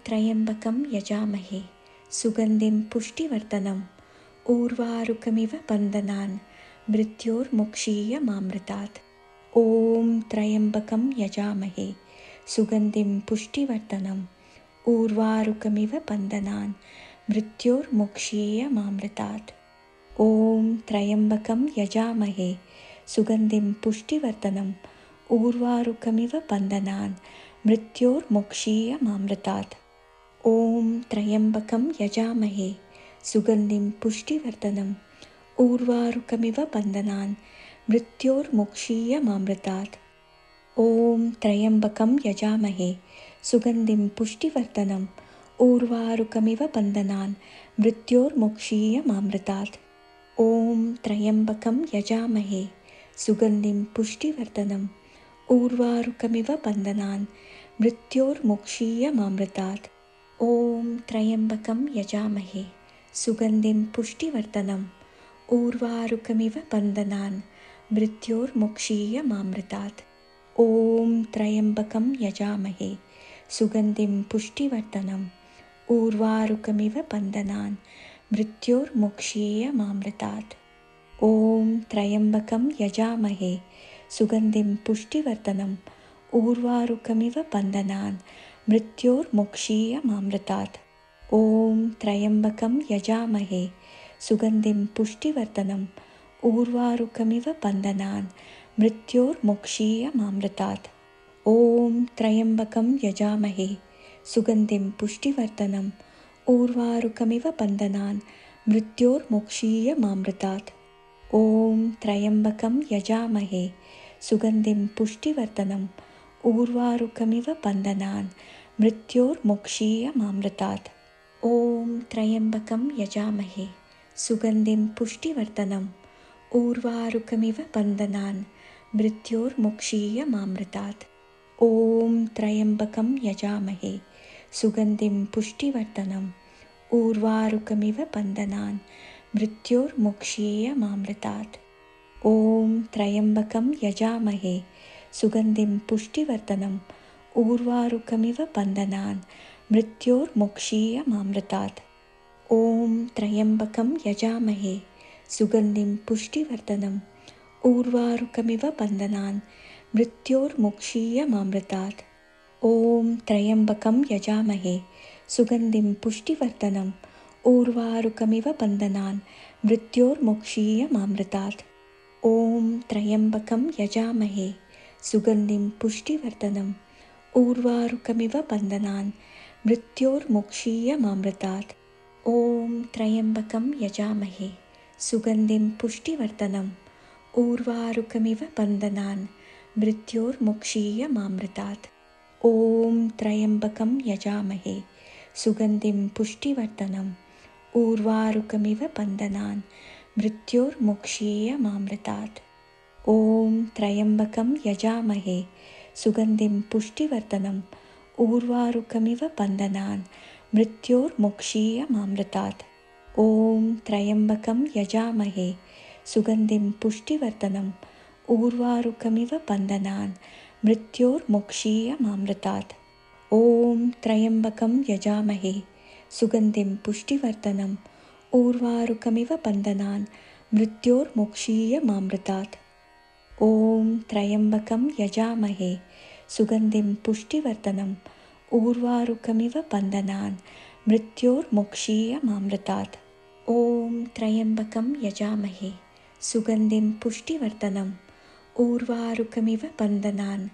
त्र्यम्बकं यजामहे सुगन्धिं पुष्टिवर्धनम् उर्वारुकमिव बन्धनान् मृत्योर्मुक्षीयमामृतात्। ॐ त्र्यम्बकं यजामहे सुगन्धिं पुष्टिवर्धनम् उर्वारुकमिव बन्धनान् मृत्योर्मुक्षीयमामृतात्। ॐ त्र्यम्बकं यजामहे सुगन्धिं पुष्टिवर्धनम् उर्वारुकमिव बन्धनान् मृत्योर्मुक्षीयमामृतात्। ॐ त्र्यम्बकं यजामहे सुगन्धिं पुष्टिवर्धनम् उर्वारुकमिव बन्धनान् मृत्योर्मुक्षीयमामृतात्। ॐ त्र्यम्बकं यजामहे सुगन्धिं पुष्टिवर्धनम् उर्वारुकमिव बन्धनान् मृत्योर्मुक्षीयमामृतात्। ॐ त्र्यम्बकं यजामहे सुगन्धिं पुष्टिवर्धनम् उर्वारुकमिव बन्धनान् मृत्योर्मुक्षीयमामृतात्। ॐ त्र्यम्बकं यजामहे सुगन्धिं पुष्टिवर्धनम् उर्वारुकमिव बन्धनान् मृत्योर्मुक्षीयमामृतात्। ॐ त्र्यम्बकं यजामहे सुगन्धिं पुष्टिवर्धनम् उर्वारुकमिव बन्धनान् मृत्योर्मुक्षीयमामृतात्। ॐ त्र्यम्बकं यजामहे सुगन्धिं पुष्टिवर्धनम् उर्वारुकमिव बन्धनान् मृत्योर्मुक्षीयमामृतात्। ॐ त्र्यम्बकं यजामहे सुगन्धिं पुष्टिवर्धनम् उर्वारुकमिव बन्धनान् मृत्योर्मुक्षीयमामृतात्। ॐ त्र्यम्बकं यजामहे सुगन्धिं पुष्टिवर्धनम् उर्वारुकमिव बन्धनान् मृत्योर्मुक्षीयमामृतात्। ॐ त्र्यम्बकं यजामहे सुगन्धिं पुष्टिवर्धनम् उर्वारुकमिव बन्धनान् मृत्योर्मुक्षीयमामृतात्। ॐ त्र्यम्बकं यजामहे सुगन्धिं पुष्टिवर्धनम् उर्वारुकमिव बन्धनान् मृत्योर्मुक्षीयमामृतात्। ॐ त्र्यम्बकं यजामहे सुगन्धिं पुष्टिवर्धनम् उर्वारुकमिव बन्धनान् मृत्योर्मुक्षीयमामृतात्। ॐ त्र्यम्बकं यजामहे सुगन्धिं पुष्टिवर्धनम् उर्वारुकमिव बन्धनान् मृत्योर्मुक्षीयमामृतात्। ॐ त्र्यम्बकं यजामहे सुगन्धिं पुष्टिवर्धनम् उर्वारुकमिव बन्धनान् मृत्योर्मुक्षीयमामृतात्। ॐ त्र्यम्बकं यजामहे सुगन्धिं पुष्टिवर्धनम् उर्वारुकमिव बन्धनान् मृत्योर्मुक्षीयमामृतात्। ॐ त्र्यम्बकं यजामहे सुगन्धिं पुष्टिवर्धनम् उर्वारुकमिव बन्धनान् मृत्योर्मुक्षीयमामृतात्। ॐ त्र्यम्बकं यजामहे सुगन्धिं पुष्टिवर्धनम् उर्वारुकमिव बन्धनान् मृत्योर्मुक्षीयमामृतात्। ॐ त्र्यम्बकं यजामहे सुगन्धिं पुष्टिवर्धनम् उर्वारुकमिव बन्धनान् मृत्योर्मुक्षीयमामृतात्। ॐ त्र्यम्बकं यजामहे सुगन्धिं पुष्टिवर्धनम् उर्वारुकमिव बन्धनान् मृत्योर्मुक्षीयमामृतात्। ॐ त्र्यम्बकं यजामहे सुगन्धिं पुष्टिवर्धनम् उर्वारुकमिव बन्धनान् मृत्योर्मुक्षीयमामृतात्। ॐ त्र्यम्बकं यजामहे सुगन्धिं पुष्टिवर्धनम् उर्वारुकमिव बन्धनान् मृत्योर्मुक्षीयमामृतात्। ॐ त्र्यम्बकं यजामहे सुगन्धिं पुष्टिवर्धनम् उर्वारुकमिव बन्धनान् मृत्योर्मुक्षीयमामृतात्। ॐ त्र्यम्बकं यजामहे सुगन्धिं पुष्टिवर्धनम् उर्वारुकमिव बन्धनान्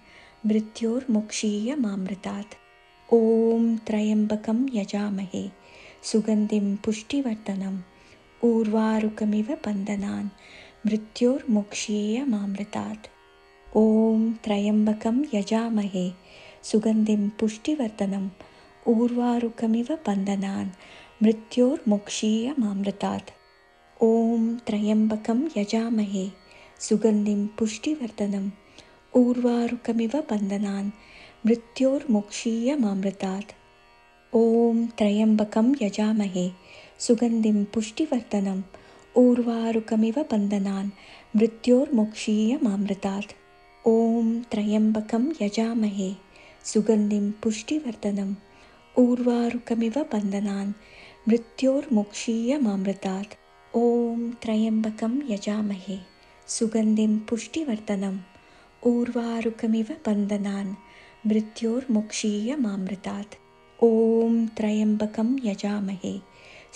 मृत्योर्मुक्षीयमामृतात्। ॐ त्र्यम्बकं यजामहे सुगन्धिं पुष्टिवर्धनम् उर्वारुकमिव बन्धनान् मृत्योर्मुक्षीयमामृतात्। ॐ त्र्यम्बकं यजामहे सुगन्धिं पुष्टिवर्धनम् उर्वारुकमिव बन्धनान् मृत्योर्मुक्षीयमामृतात्। ॐ त्र्यम्बकं यजामहे सुगन्धिं पुष्टिवर्धनम् उर्वारुकमिव बन्धनान् मृत्योर्मुक्षीयमामृतात्। ॐ त्र्यम्बकं यजामहे सुगन्धिं पुष्टिवर्धनम् उर्वारुकमिव बन्धनान् मृत्योर्मुक्षीयमामृतात्। ॐ त्र्यम्बकं यजामहे सुगन्धिं पुष्टिवर्धनम् ऊर्वारुकमिव बन्धनान् मृत्योर्मुक्षीयमामृतात्। ॐ त्र्यम्बकं यजामहे सुगन्धिं पुष्टिवर्धनम् ऊर्वारुकमिव बन्धनान् मृत्योर्मुक्षीयमामृतात्। ॐ त्र्यम्बकं यजामहे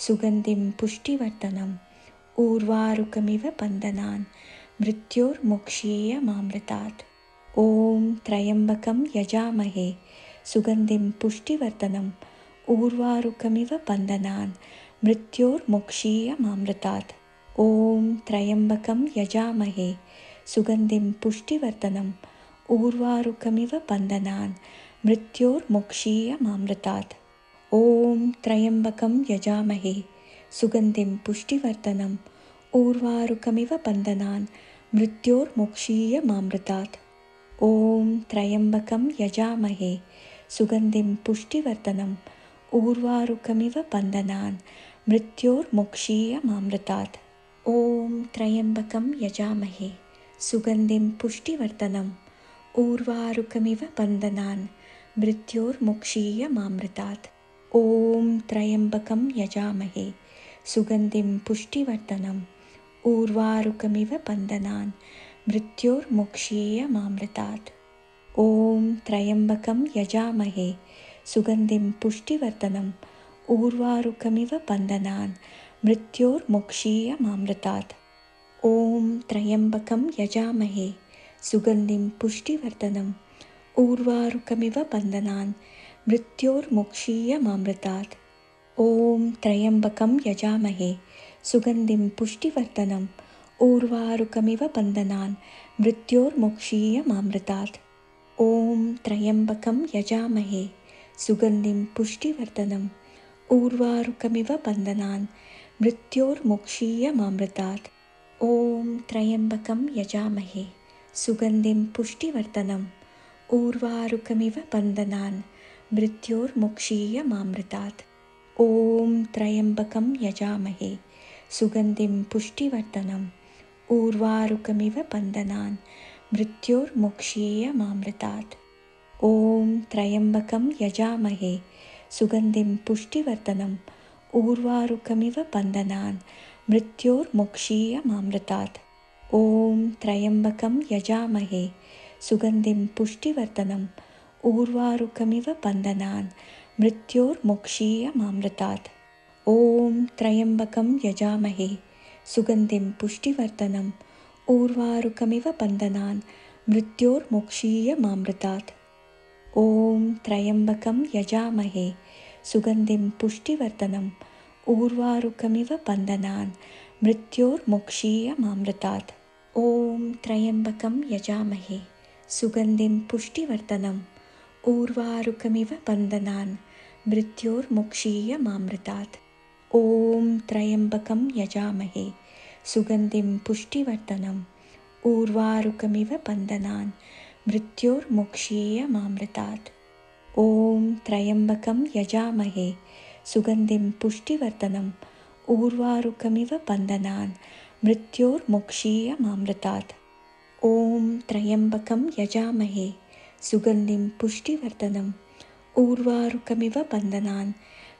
सुगन्धिं पुष्टिवर्धनम् ऊर्वारुकमिव बन्धनान् मृत्योर्मुक्षीयमामृतात्। ॐ त्र्यम्बकं यजामहे सुगन्धिं पुष्टिवर्धनम् ऊर्वारुकमिव बन्धनान् मृत्योर्मुक्षीयमामृतात्। ॐ त्र्यम्बकं यजामहे सुगन्धिं पुष्टिवर्धनम् ऊर्वारुकमिव बन्धनान् मृत्योर्मुक्षीयमामृतात्। ॐ त्र्यम्बकं यजामहे सुगन्धिं पुष्टिवर्धनम् ऊर्वारुकमिव बन्धनान् मृत्योर्मुक्षीयमामृतात्। ॐ त्र्यम्बकं यजामहे सुगन्धिं पुष्टिवर्धनम् ऊर्वारुकमिव बन्धनान् मृत्योर्मुक्षीयमामृतात्। ॐ त्र्यम्बकं यजामहे सुगन्धिं पुष्टिवर्धनम् ऊर्वारुकमिव बन्धनान् मृत्योर्मुक्षीयमामृतात्। ॐ त्र्यम्बकं यजामहे सुगन्धिं पुष्टिवर्धनम् ऊर्वारुकमिव बन्धनान् मृत्योर्मुक्षीयमामृतात्। ॐ त्र्यम्बकं यजामहे सुगन्धिं पुष्टिवर्धनम् ऊर्वारुकमिव बन्धनान् मृत्योर्मुक्षीयमामृतात्। ॐ त्र्यम्बकं यजामहे सुगन्धिं पुष्टिवर्धनम् ऊर्वारुकमिव बन्धनान् मृत्योर्मुक्षीयमामृतात्। ॐ त्र्यम्बकं यजामहे सुगन्धिं पुष्टिवर्धनम् ऊर्वारुकमिव बन्धनान् मृत्योर्मुक्षीयमामृतात्। ॐ त्र्यम्बकं यजामहे सुगन्धिं पुष्टिवर्धनम् ऊर्वारुकमिव बन्धनान् मृत्योर्मुक्षीयमामृतात्। ॐ त्र्यम्बकं यजामहे सुगन्धिं पुष्टिवर्धनम् ऊर्वारुकमिव बन्धनान् मृत्योर्मुक्षीयमामृतात्। ॐ त्र्यम्बकं यजामहे सुगन्धिं पुष्टिवर्धनम् ऊर्वारुकमिव बन्धनान् मृत्योर्मुक्षीयमामृतात्। ॐ त्र्यम्बकं यजामहे सुगन्धिं पुष्टिवर्धनम् ऊर्वारुकमिव बन्धनान् मृत्योर्मुक्षीयमामृतात्। ॐ त्र्यम्बकं यजामहे सुगन्धिं पुष्टिवर्धनम् ऊर्वारुकमिव बन्धनान् मृत्योर्मुक्षीयमामृतात्। ॐ त्र्यम्बकं यजामहे सुगन्धिं पुष्टिवर्धनम् ऊर्वारुकमिव बन्धनान् मृत्योर्मुक्षीयमामृतात्। ॐ त्र्यम्बकं यजामहे सुगन्धिं पुष्टिवर्धनम् ऊर्वारुकमिव बन्धनान् मृत्योर्मुक्षीयमामृतात्। ॐ त्र्यम्बकं यजामहे सुगन्धिं पुष्टिवर्धनम् ऊर्वारुकमिव बन्धनान् मृत्योर्मुक्षीयमामृतात्। ॐ त्र्यम्बकं यजामहे सुगन्धिं पुष्टिवर्धनम् ऊर्वारुकमिव बन्धनान् मृत्योर्मुक्षीयमामृतात्। ॐ त्र्यम्बकं यजामहे सुगन्धिं पुष्टिवर्धनम् ऊर्वारुकमिव बन्धनान्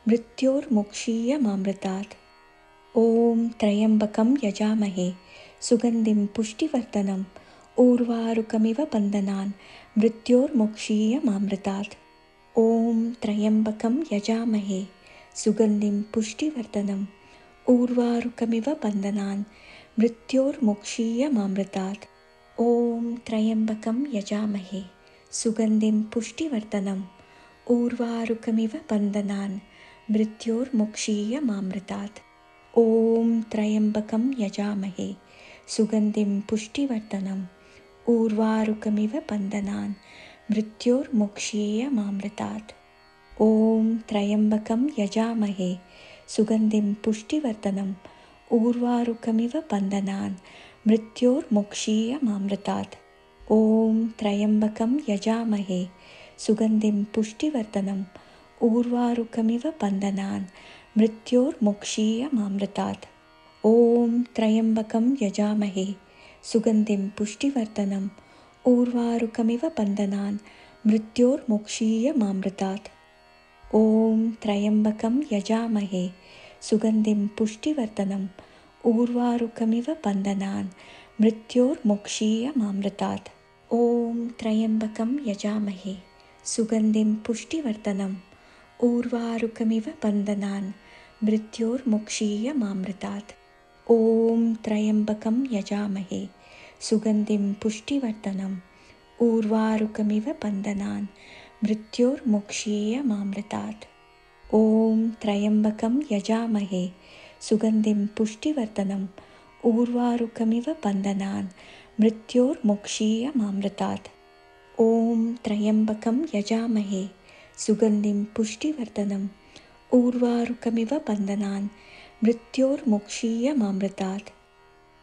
मृत्योर्मुक्षीयमामृतात्। ॐ त्र्यम्बकं यजामहे सुगन्धिं पुष्टिवर्धनम् ऊर्वारुकमिव बन्धनान् मृत्योर्मुक्षीयमामृतात्। ॐ त्र्यम्बकं यजामहे सुगन्धिं पुष्टिवर्धनम् ऊर्वारुकमिव बन्धनान् मृत्योर्मुक्षीयमामृतात्। ॐ त्र्यम्बकं यजामहे सुगन्धिं पुष्टिवर्धनम् ऊर्वारुकमिव बन्धनान् मृत्योर्मुक्षीयमामृतात्। ॐ त्र्यम्बकं यजामहे सुगन्धिं पुष्टिवर्धनम् ऊर्वारुकमिव बन्धनान् मृत्योर्मुक्षीयमामृतात्। ॐ त्र्यम्बकं यजामहे सुगन्धिं पुष्टिवर्धनम् ऊर्वारुकमिव बन्धनान् मृत्योर्मुक्षीयमामृतात्। ॐ त्र्यम्बकं यजामहे सुगन्धिं पुष्टिवर्धनम् ऊर्वारुकमिव बन्धनान् मृत्योर्मुक्षीयमामृतात्। ॐ त्र्यम्बकं यजामहे सुगन्धिं पुष्टिवर्धनम् ऊर्वारुकमिव बन्धनान् मृत्योर्मुक्षीयमामृतात्। ॐ त्र्यम्बकं यजामहे सुगन्धिं पुष्टिवर्धनम् ऊर्वारुकमिव बन्धनान् मृत्योर्मुक्षीयमामृतात्। ॐ त्र्यम्बकं यजामहे सुगन्धिं पुष्टिवर्धनम् उर्वारुकमिव बन्धनान् मृत्योर्मुक्षीयमामृतात्। ॐ त्र्यम्बकं यजामहे सुगन्धिं पुष्टिवर्धनम् उर्वारुकमिव बन्धनान् मृत्योर्मुक्षीयमामृतात्। ॐ त्र्यम्बकं यजामहे सुगन्धिं पुष्टिवर्धनम् उर्वारुकमिव बन्धनान् मृत्योर्मुक्षीयमामृतात्। ॐ त्र्यम्बकं यजामहे सुगन्धिं पुष्टिवर्धनम् उर्वारुकमिव बन्धनान् मृत्योर्मुक्षीयमामृतात्। ॐ त्र्यम्बकं यजामहे सुगन्धिं पुष्टिवर्धनम् उर्वारुकमिव बन्धनान् मृत्योर्मुक्षीयमामृतात्।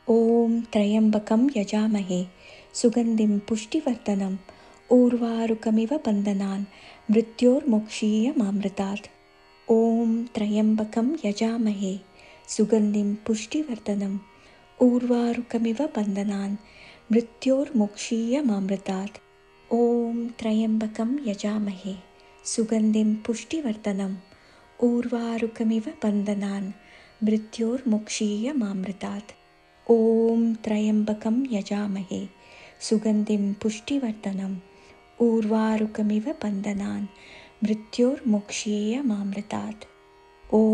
ॐ त्र्यम्बकं यजामहे सुगन्धिं पुष्टिवर्धनम् उर्वारुकमिव बन्धनान् मृत्योर्मुक्षीयमामृतात्। ॐ त्र्यम्बकं यजामहे सुगन्धिं पुष्टिवर्धनम् उर्वारुकमिव बन्धनान् मृत्योर्मुक्षीयमामृतात्। ॐ त्र्यम्बकं यजामहे सुगन्धिं पुष्टिवर्धनम् उर्वारुकमिव बन्धनान् मृत्योर्मुक्षीयमामृतात्। ॐ त्र्यम्बकं यजामहे सुगन्धिं पुष्टिवर्धनम् उर्वारुकमिव बन्धनान् मृत्योर्मुक्षीयमामृतात्। ॐ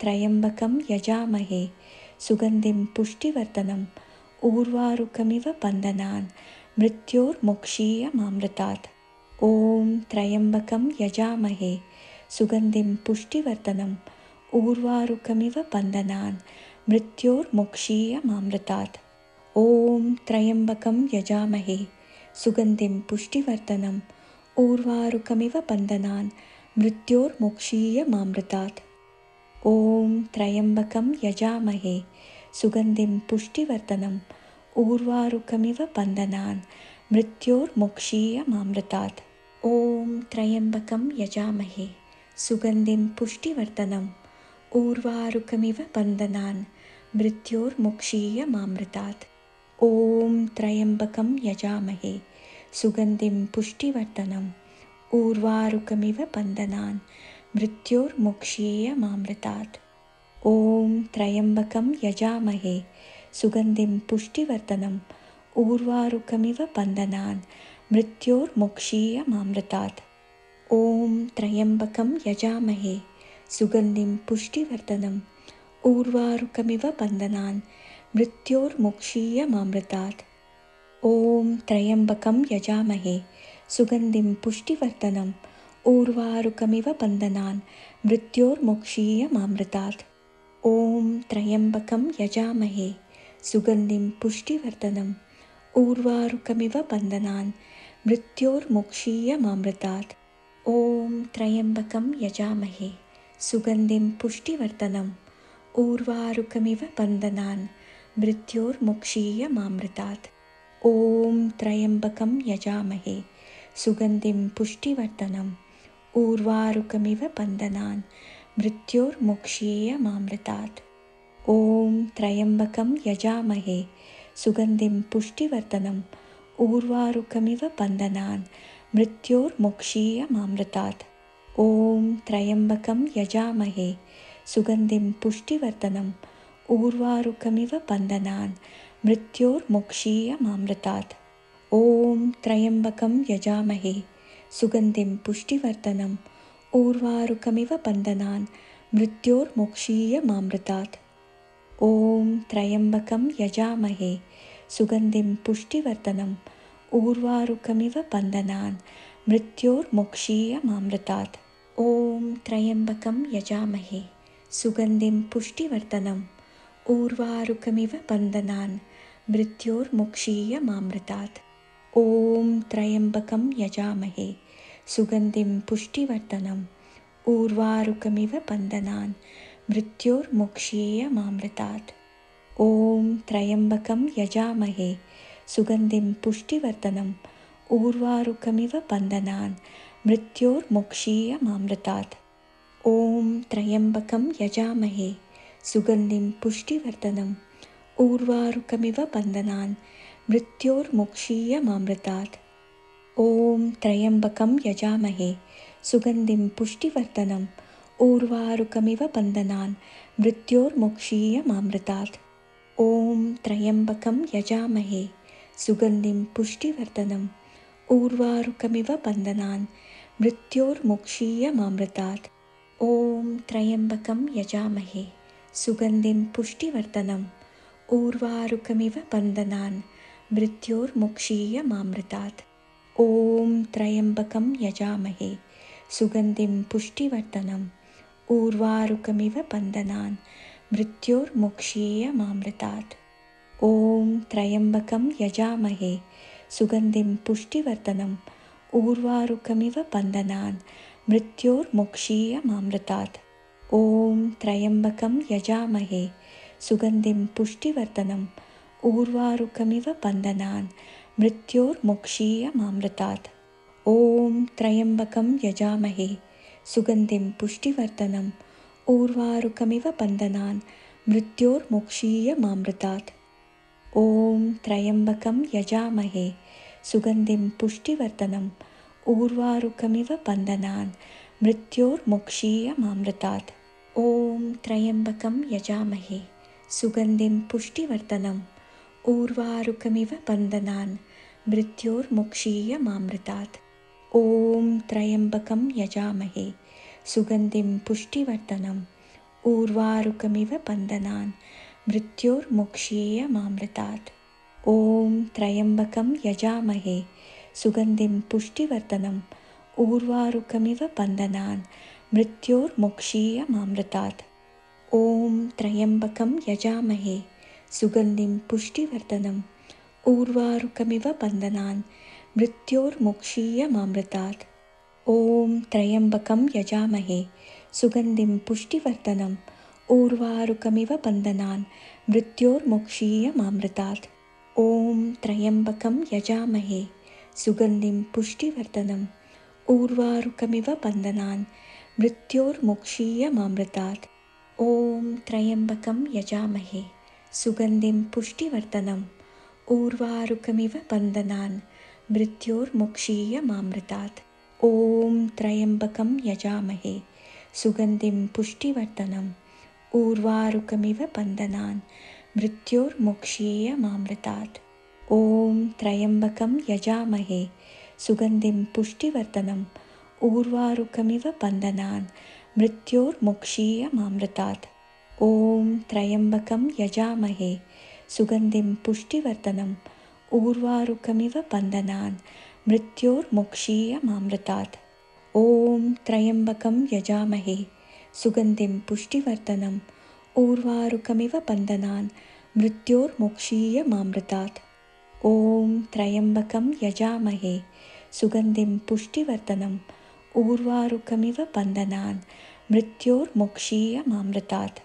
त्र्यम्बकं यजामहे सुगन्धिं पुष्टिवर्धनम् उर्वारुकमिव बन्धनान् मृत्योर्मुक्षीयमामृतात्। ॐ त्र्यम्बकं यजामहे सुगन्धिं पुष्टिवर्धनम् उर्वारुकमिव बन्धनान् मृत्योर्मुक्षीयमामृतात्। ॐ त्र्यम्बकं यजामहे सुगन्धिं पुष्टिवर्धनम् उर्वारुकमिव बन्धनान् मृत्योर्मुक्षीयमामृतात्। ॐ त्र्यम्बकं यजामहे सुगन्धिं पुष्टिवर्धनम् उर्वारुकमिव बन्धनान् मृत्योर्मुक्षीयमामृतात्। ॐ त्र्यम्बकं यजामहे सुगन्धिं पुष्टिवर्धनम् उर्वारुकमिव बन्धनान् मृत्योर्मुक्षीयमामृतात्। ॐ त्र्यम्बकं यजामहे सुगन्धिं पुष्टिवर्धनम् उर्वारुकमिव बन्धनान् मृत्योर्मुक्षीयमामृतात्। ॐ त्र्यम्बकं यजामहे सुगन्धिं पुष्टिवर्धनम् उर्वारुकमिव बन्धनान् मृत्योर्मुक्षीयमामृतात्। ॐ त्र्यम्बकं यजामहे सुगन्धिं पुष्टिवर्धनम् उर्वारुकमिव बन्धनान् मृत्योर्मुक्षीयमामृतात्। ॐ त्र्यम्बकं यजामहे सुगन्धिं पुष्टिवर्धनम् उर्वारुकमिव बन्धनान् मृत्योर्मुक्षीयमामृतात्। ॐ त्र्यम्बकं यजामहे सुगन्धिं पुष्टिवर्धनम् उर्वारुकमिव बन्धनान् मृत्योर्मुक्षीयमामृतात्। ॐ त्र्यम्बकं यजामहे सुगन्धिं पुष्टिवर्धनम् उर्वारुकमिव बन्धनान् मृत्योर्मुक्षीयमामृतात्। ॐ त्र्यम्बकं यजामहे सुगन्धिं पुष्टिवर्धनम् उर्वारुकमिव बन्धनान् मृत्योर्मुक्षीयमामृतात्। ॐ त्र्यम्बकं यजामहे सुगन्धिं पुष्टिवर्धनम् उर्वारुकमिव बन्धनान् मृत्योर्मुक्षीयमामृतात्। ॐ त्र्यम्बकं यजामहे सुगन्धिं पुष्टिवर्धनम् उर्वारुकमिव बन्धनान् मृत्योर्मुक्षीयमामृतात्। ॐ त्र्यम्बकं यजामहे सुगन्धिं पुष्टिवर्धनम् उर्वारुकमिव बन्धनान् मृत्योर्मुक्षीयमामृतात्। ॐ त्र्यम्बकं यजामहे सुगन्धिं पुष्टिवर्धनम् उर्वारुकमिव बन्धनान् मृत्योर्मुक्षीयमामृतात्। ॐ त्र्यम्बकं यजामहे सुगन्धिं पुष्टिवर्धनम् उर्वारुकमिव बन्धनान् मृत्योर्मुक्षीयमामृतात्। ॐ त्र्यम्बकं यजामहे सुगन्धिं पुष्टिवर्धनम् उर्वारुकमिव बन्धनान् मृत्योर्मुक्षीयमामृतात्। ॐ त्र्यम्बकं यजामहे सुगन्धिं पुष्टिवर्धनम् उर्वारुकमिव बन्धनान् मृत्योर्मुक्षीयमामृतात्। ॐ त्र्यम्बकं यजामहे सुगन्धिं पुष्टिवर्धनम् उर्वारुकमिव बन्धनान् मृत्योर्मुक्षीयमामृतात्। ॐ त्र्यम्बकं यजामहे सुगन्धिं पुष्टिवर्धनम् ऊर्वारुकमिव बन्धनान् मृत्योर्मुक्षीयमामृतात्। ॐ त्र्यम्बकं यजामहे सुगन्धिं पुष्टिवर्धनम् ऊर्वारुकमिव बन्धनान् मृत्योर्मुक्षीयमामृतात्। ॐ त्र्यम्बकं यजामहे सुगन्धिं पुष्टिवर्धनम् ऊर्वारुकमिव बन्धनान् मृत्योर्मुक्षीयमामृतात्। ॐ त्र्यम्बकं यजामहे सुगन्धिं पुष्टिवर्धनम् ऊर्वारुकमिव बन्धनान् मृत्योर्मुक्षीयमामृतात्। ॐ त्र्यम्बकं यजामहे सुगन्धिं पुष्टिवर्धनम् ऊर्वारुकमिव बन्धनान् मृत्योर्मुक्षीयमामृतात्। ॐ त्र्यम्बकं यजामहे सुगन्धिं पुष्टिवर्धनम् ऊर्वारुकमिव बन्धनान् मृत्योर्मुक्षीयमामृतात्। ॐ त्र्यम्बकं यजामहे सुगन्धिं पुष्टिवर्धनम् ऊर्वारुकमिव बन्धनान् मृत्योर्मुक्षीयमामृतात्। ॐ त्र्यम्बकं यजामहे सुगन्धिं पुष्टिवर्धनम् ऊर्वारुकमिव बन्धनान् मृत्योर्मुक्षीयमामृतात्। ॐ त्र्यम्बकं यजामहे सुगन्धिं पुष्टिवर्धनम् ऊर्वारुकमिव बन्धनान् मृत्योर्मुक्षीयमामृतात्। ॐ त्र्यम्बकं यजामहे सुगन्धिं पुष्टिवर्धनम् ऊर्वारुकमिव बन्धनान् मृत्योर्मुक्षीयमामृतात्। ॐ त्र्यम्बकं यजामहे सुगन्धिं पुष्टिवर्धनम् ऊर्वारुकमिव बन्धनान् मृत्योर्मुक्षीयमामृतात्। ॐ त्र्यम्बकं यजामहे सुगन्धिं पुष्टिवर्धनम् ऊर्वारुकमिव बन्धनान् मृत्योर्मुक्षीयमामृतात्। ॐ त्र्यम्बकं यजामहे सुगन्धिं पुष्टिवर्धनम् ऊर्वारुकमिव बन्धनान् मृत्योर्मुक्षीयमामृतात्। ॐ त्र्यम्बकं यजामहे सुगन्धिं पुष्टिवर्धनम् ऊर्वारुकमिव बन्धनान् मृत्योर्मुक्षीयमामृतात्। ॐ त्र्यम्बकं यजामहे सुगन्धिं पुष्टिवर्धनम् ऊर्वारुकमिव बन्धनान् मृत्योर्मुक्षीयमामृतात्। ॐ त्र्यम्बकं यजामहे सुगन्धिं पुष्टिवर्धनम् ऊर्वारुकमिव बन्धनान् मृत्योर्मुक्षीयमामृतात्। ॐ त्र्यम्बकं यजामहे सुगन्धिं पुष्टिवर्धनम् ऊर्वारुकमिव बन्धनान् मृत्योर्मुक्षीयमामृतात्। ॐ त्र्यम्बकं यजामहे सुगन्धिं पुष्टिवर्धनम् ऊर्वारुकमिव बन्धनान् मृत्योर्मुक्षीयमामृतात्। ॐ त्र्यम्बकं यजामहे सुगन्धिं पुष्टिवर्धनम् ऊर्वारुकमिव बन्धनान् मृत्योर्मुक्षीयमामृतात्। ॐ त्र्यम्बकं यजामहे सुगन्धिं पुष्टिवर्धनम् ऊर्वारुकमिव बन्धनान् मृत्योर्मुक्षीयमामृतात्।